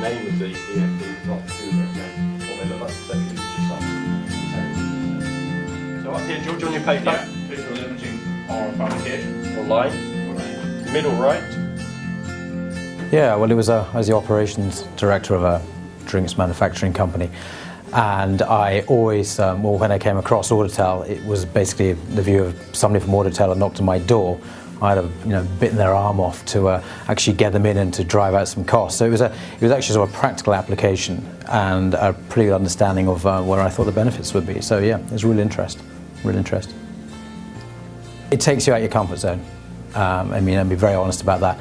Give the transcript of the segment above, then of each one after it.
name of the not to do it again. What they look like, essentially, just so up here, George, on your paper. Yeah, visual imaging or fabrication. Or line. Middle right. Yeah, well, I was the operations director of a drinks manufacturing company, and I always, well, when I came across Auditel, it was basically the view of somebody from Auditel had knocked on my door. I'd have, bitten their arm off to actually get them in and to drive out some costs. So it was actually sort of a practical application and a pretty good understanding of where I thought the benefits would be. So yeah, it was really interesting. It takes you out your comfort zone. I'll be very honest about that.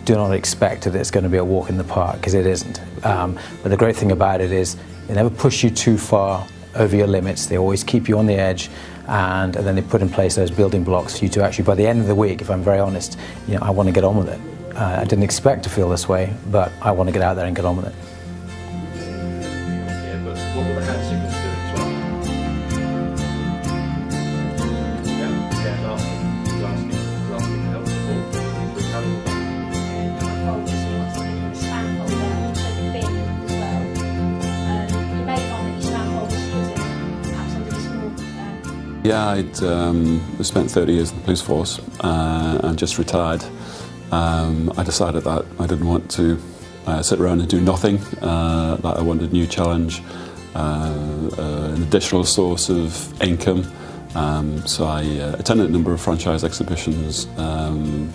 Do not expect that it's going to be a walk in the park, because it isn't. But the great thing about it is they never push you too far over your limits. They always keep you on the edge, and then they put in place those building blocks for you to actually, by the end of the week, if I'm very honest, I want to get on with it. I didn't expect to feel this way, but I want to get out there and get on with it. Yeah, but what will the hand signals do as well? Yeah, asking for help support. Yeah, I'd spent 30 years in the police force and just retired. I decided that I didn't want to sit around and do nothing, that I wanted a new challenge, an additional source of income. So I attended a number of franchise exhibitions,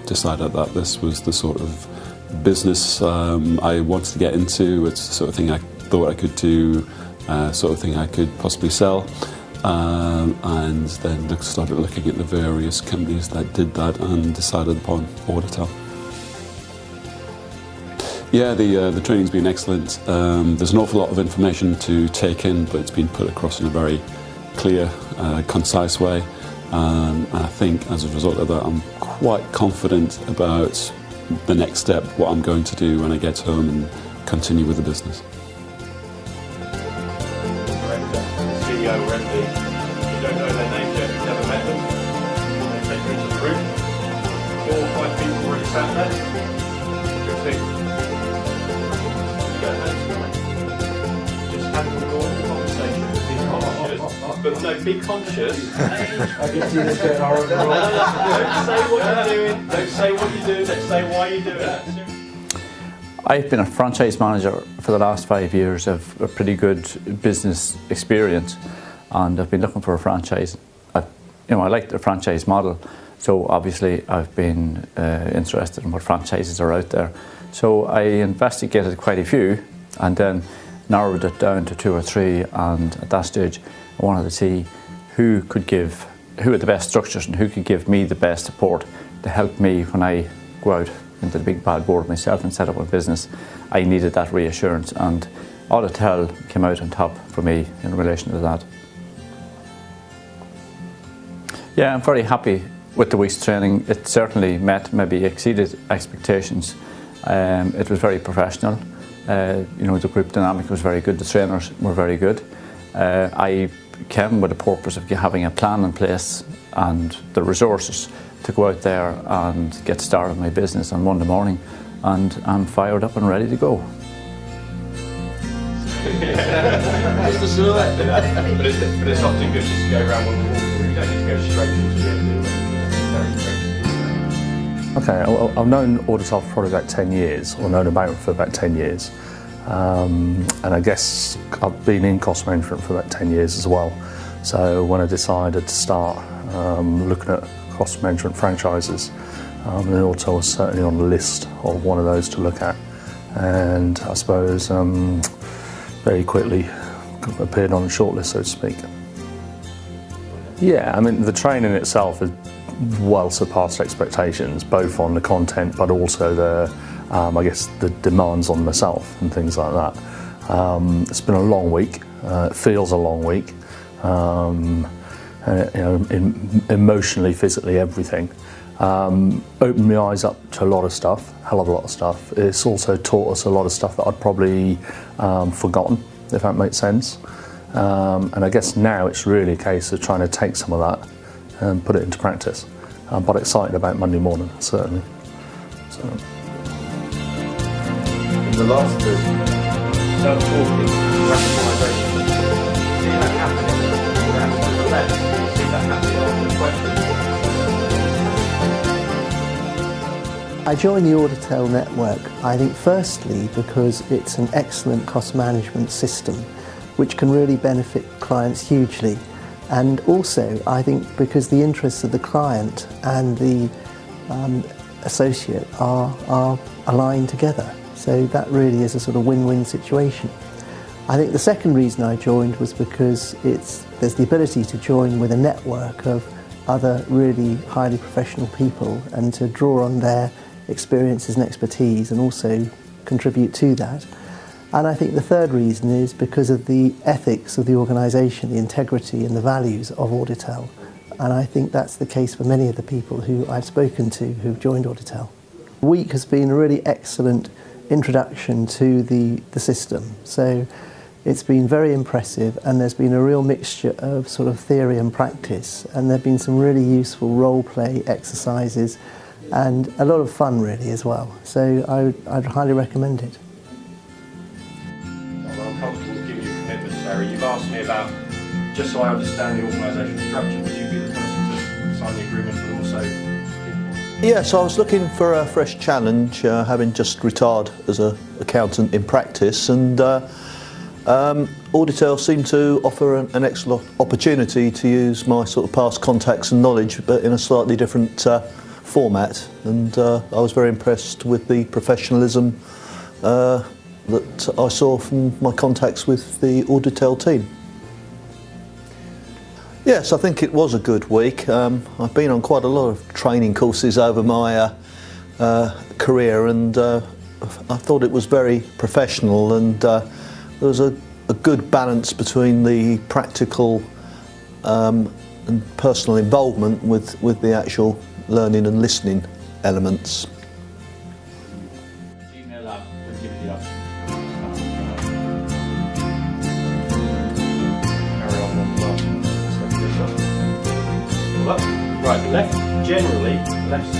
decided that this was the sort of business I wanted to get into. It's the sort of thing I thought I could do, sort of thing I could possibly sell. And then started looking at the various companies that did that and decided upon Auditel. Yeah, the training's been excellent. There's an awful lot of information to take in, but it's been put across in a very clear, concise way. And I think as a result of that, I'm quite confident about the next step, what I'm going to do when I get home and continue with the business. CEO or MD, you don't know their names yet, you've never met them. They take you into the room. 4 or 5 people already sat there. Good thing. You go home, just have a normal conversation. Be conscious. I can see this going horrible. Don't say what you're doing. Don't say what you do. Don't say why you do it. I've been a franchise manager for the last 5 years. I've a pretty good business experience, and I've been looking for a franchise. I like the franchise model, so obviously I've been interested in what franchises are out there. So I investigated quite a few, and then narrowed it down to 2 or 3. And at that stage, I wanted to see who are the best structures and who could give me the best support to help me when I go out into the big bad world myself and set up a business. I needed that reassurance, and Auditel came out on top for me in relation to that. Yeah, I'm very happy with the week's training. It certainly met, maybe exceeded expectations. It was very professional. The group dynamic was very good. The trainers were very good. I came with the purpose of having a plan in place and the resources to go out there and get started my business on Monday morning, and I'm fired up and ready to go. Just a silhouette. But it's often good just to go around one corner. You don't need to go straight into the Okay, I've known Auditel for probably about 10 years, or known about it for about 10 years. And I guess I've been in cost management for about 10 years as well. So when I decided to start looking at cost management franchises, and Auditel was certainly on the list of one of those to look at. And I suppose very quickly appeared on the shortlist, so to speak. Yeah, the training itself has well surpassed expectations, both on the content but also the demands on myself and things like that. It's been a long week. It feels a long week. Emotionally, physically, everything. Opened my eyes up to a lot of stuff, hell of a lot of stuff. It's also taught us a lot of stuff that I'd probably forgotten, if that makes sense. And I guess now it's really a case of trying to take some of that and put it into practice. But excited about Monday morning, certainly. So. In the last self-talking, rationalisation. See that happening around to the left. See that happening after the question. I joined the Auditel network, I think firstly because it's an excellent cost management system which can really benefit clients hugely, and also I think because the interests of the client and the associate are aligned together, so that really is a sort of win-win situation. I think the second reason I joined was because there's the ability to join with a network of other really highly professional people and to draw on their experiences and expertise and also contribute to that. And I think the third reason is because of the ethics of the organisation, the integrity and the values of Auditel. And I think that's the case for many of the people who I've spoken to who've joined Auditel. The week has been a really excellent introduction to the system. So it's been very impressive, and there's been a real mixture of sort of theory and practice, and there have been some really useful role play exercises and a lot of fun really as well. So I'd highly recommend it. Well, I'm comfortable with giving you commitment, Sarah. You've asked me about, just so I understand the organisational structure, would you be the person to sign the agreement but also... Yes, I was looking for a fresh challenge, having just retired as an accountant in practice, and Auditel seemed to offer an excellent opportunity to use my sort of past contacts and knowledge, but in a slightly different format, and I was very impressed with the professionalism that I saw from my contacts with the Auditel team. Yes, I think it was a good week. I've been on quite a lot of training courses over my career, and I thought it was very professional, and there was a good balance between the practical and personal involvement with the actual learning and listening elements. Email up and give the option. Carry on then as well. Right, left, generally, left